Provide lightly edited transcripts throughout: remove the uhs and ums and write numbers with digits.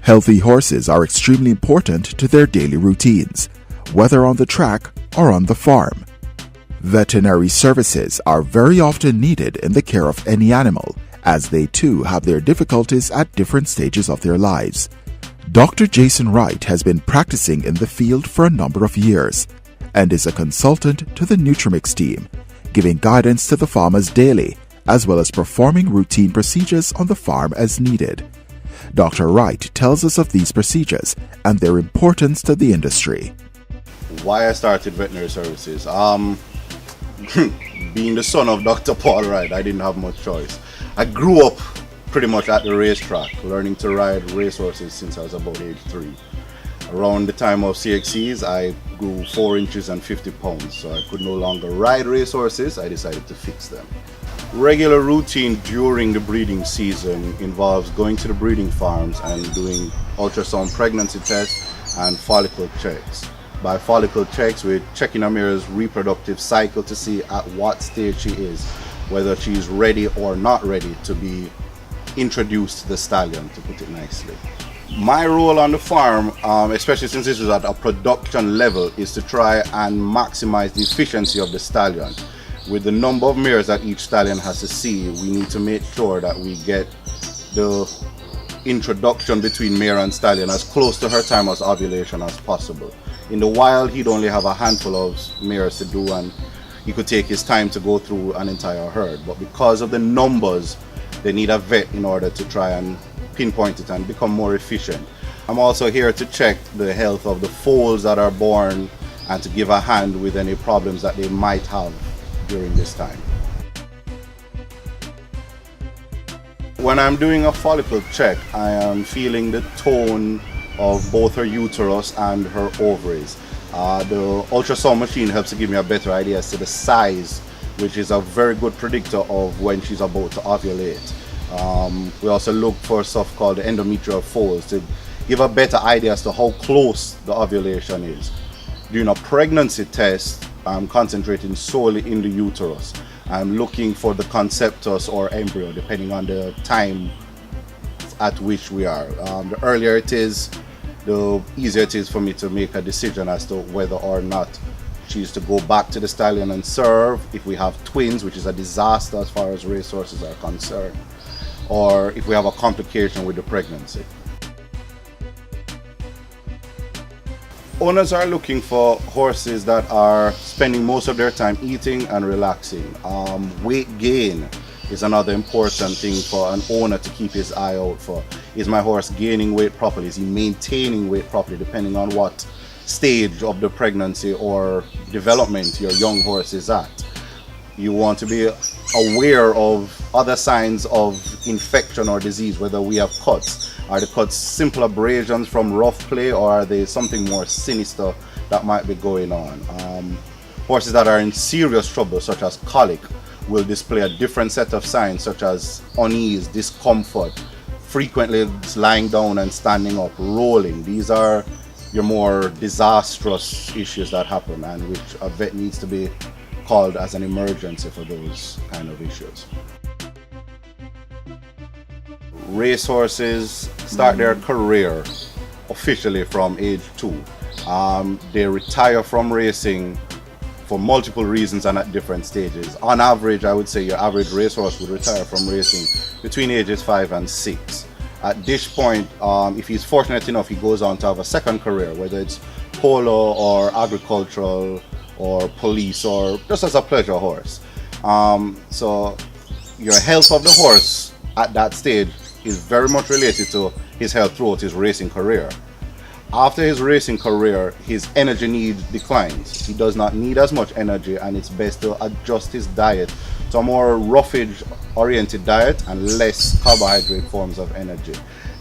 Healthy horses are extremely important to their daily routines, whether on the track or on the farm. Veterinary services are very often needed in the care of any animal, as they too have their difficulties at different stages of their lives. Dr. Jason Wright has been practicing in the field for a number of years and is a consultant to the Nutrimix team, giving guidance to the farmers daily, as well as performing routine procedures on the farm as needed. Dr. Wright tells us of these procedures and their importance to the industry. Why I started veterinary services? Being the son of Dr. Paul Wright, I didn't have much choice. I grew up pretty much at the racetrack, learning to ride racehorses since I was about age 3. Around the time of CXCs, I grew 4 inches and 50 pounds, so I could no longer ride racehorses. I decided to fix them. Regular routine during the breeding season involves going to the breeding farms and doing ultrasound pregnancy tests and follicle checks. By follicle checks, we're checking a mare's reproductive cycle to see at what stage she is, whether she's ready or not ready to be introduced to the stallion, to put it nicely. My role on the farm, especially since this is at a production level, is to try and maximize the efficiency of the stallion. With the number of mares that each stallion has to see, we need to make sure that we get the introduction between mare and stallion as close to her time of ovulation as possible. In the wild, he'd only have a handful of mares to do, and he could take his time to go through an entire herd. But because of the numbers, they need a vet in order to try and pinpoint it and become more efficient. I'm also here to check the health of the foals that are born and to give a hand with any problems that they might have during this time. When I'm doing a follicle check, I am feeling the tone of both her uterus and her ovaries. The ultrasound machine helps to give me a better idea as to the size, which is a very good predictor of when she's about to ovulate. We also look for stuff called the endometrial folds to give a better idea as to how close the ovulation is. During a pregnancy test, I'm concentrating solely in the uterus. I'm looking for the conceptus or embryo, depending on the time at which we are. The earlier it is, the easier it is for me to make a decision as to whether or not she's to go back to the stallion and serve, if we have twins, which is a disaster as far as racehorses are concerned, or if we have a complication with the pregnancy. Owners are looking for horses that are spending most of their time eating and relaxing. Weight gain is another important thing for an owner to keep his eye out for. Is my horse gaining weight properly? Is he maintaining weight properly, depending on what stage of the pregnancy or development your young horse is at? You want to be aware of other signs of infection or disease, whether we have cuts. Are the cuts simple abrasions from rough play, or are they something more sinister that might be going on? Horses that are in serious trouble, such as colic, will display a different set of signs, such as unease, discomfort, frequently lying down and standing up, rolling. These are your more disastrous issues that happen, and which a vet needs to be called as an emergency for those kind of issues. Racehorses start their career officially from age 2. They retire from racing for multiple reasons and at different stages. On average, I would say your average racehorse would retire from racing between ages 5 and 6. At this point, if he's fortunate enough, he goes on to have a second career, whether it's polo or agricultural or police or just as a pleasure horse. So your health of the horse at that stage is very much related to his health throughout his racing career. After his racing career, his energy need declines. He does not need as much energy, and it's best to adjust his diet to a more roughage oriented diet and less carbohydrate forms of energy.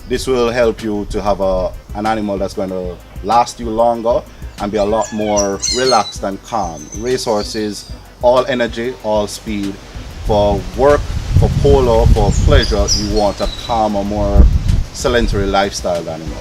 This will help you to have an animal that's going to last you longer and be a lot more relaxed and calm. Racehorses, all energy, all speed. For work, for polo, for pleasure, you want a calmer, more sedentary lifestyle animal.